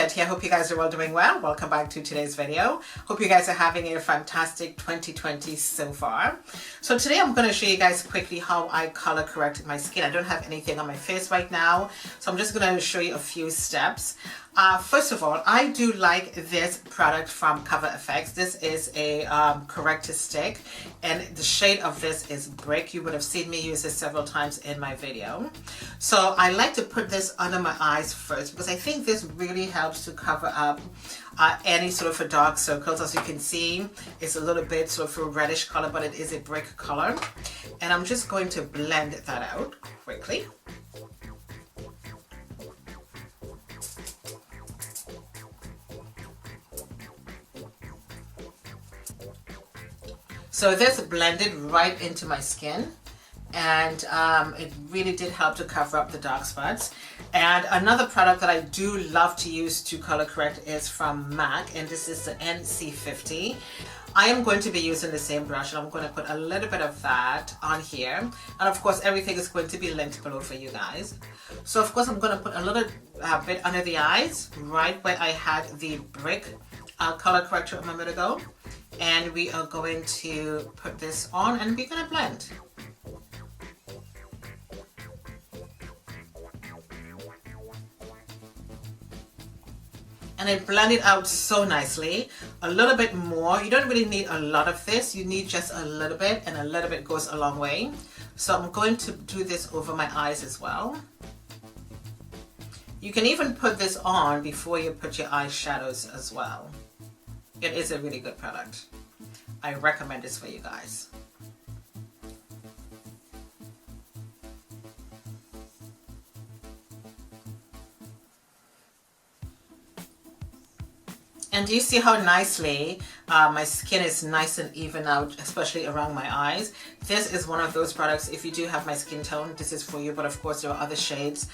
Jet here. Hope you guys are all doing well. Welcome back to today's video. Hope you guys are having a fantastic 2020 so far. So today I'm going to show you guys quickly how I color corrected my skin. I don't have anything on my face right now, so I'm just going to show you a few steps. First of all, I do like this product from CoverFX. This is a corrector stick, and the shade of this is Brick. You would have seen me use this several times in my video. So I like to put this under my eyes first because I think this really helps to cover up any sort of dark circles. As you can see, it's a little bit sort of a reddish color, but it is a brick color. And I'm just going to blend that out quickly. So this blended right into my skin, and it really did help to cover up the dark spots. And another product that I do love to use to color correct is from MAC, and this is the NC50. I am going to be using the same brush, and I'm going to put a little bit of that on here. And of course, everything is going to be linked below for you guys. So of course, I'm going to put a little bit under the eyes, right where I had the Brick color corrector a moment ago. And we are going to put this on, and we're going to blend. And it blended out so nicely. A little bit more. You don't really need a lot of this. You need just a little bit, and a little bit goes a long way. So I'm going to do this over my eyes as well. You can even put this on before you put your eyeshadows as well. It is a really good product. I recommend this for you guys. And do you see how nicely my skin is nice and even out, especially around my eyes? This is one of those products, if you do have my skin tone, this is for you, but of course there are other shades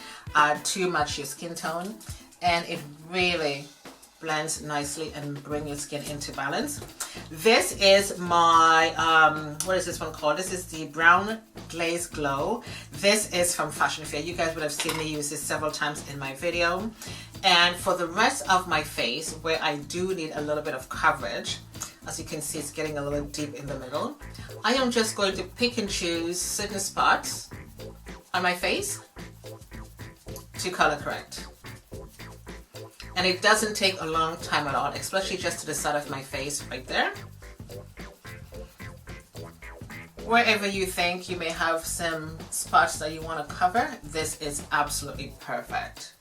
to match your skin tone. And it really blends nicely and bring your skin into balance. This is my, what is this one called? This is the Brown Glazed Glow. This is from FashionFair. You guys would have seen me use this several times in my video. And for the rest of my face, where I do need a little bit of coverage, as you can see, it's getting a little deep in the middle. I am just going to pick and choose certain spots on my face to color correct. And it doesn't take a long time at all, especially just to the side of my face right there. Wherever you think you may have some spots that you want to cover, this is absolutely perfect.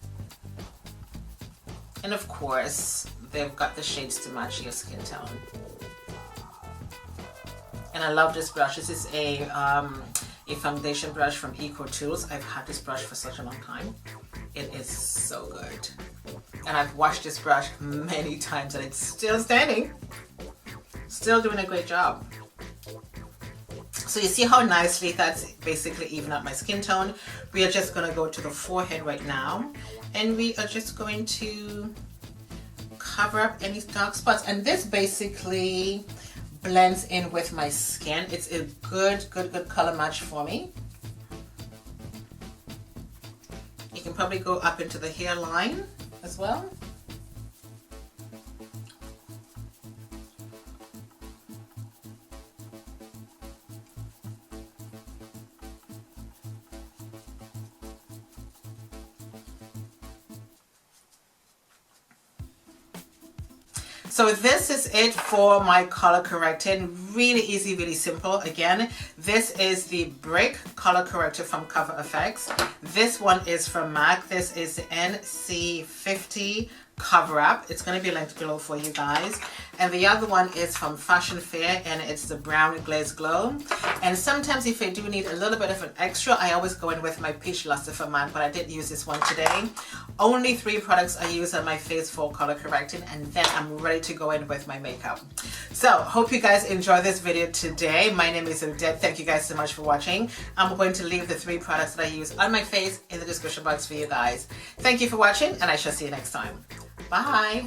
And of course, they've got the shades to match your skin tone. And I love this brush. This is a foundation brush from Eco Tools. I've had this brush for such a long time. It is so good. And I've washed this brush many times and it's still standing. Still doing a great job. So you see how nicely that's basically even up my skin tone. We are just going to go to the forehead right now. And we are just going to cover up any dark spots. And this basically blends in with my skin. It's a good color match for me. You can probably go up into the hairline as well. So this is it for my color correcting. Really easy, really simple. Again, this is the Brick color corrector from CoverFX. This one is from MAC. This is the NC50 Coverup. It's going to be linked below for you guys. And the other one is from FashionFair, and it's the Brown Glazed Glow. And sometimes if I do need a little bit of an extra, I always go in with my Peach Luster from MAC, but I did use this one today. Only 3 products I use on my face for color correcting, and then I'm ready to go in with my makeup. So hope you guys enjoy this video today. My name is Odette. Thank you guys so much for watching. I'm going to leave the 3 products that I use on my face in the description box for you guys. Thank you for watching, and I shall see you next time. Bye.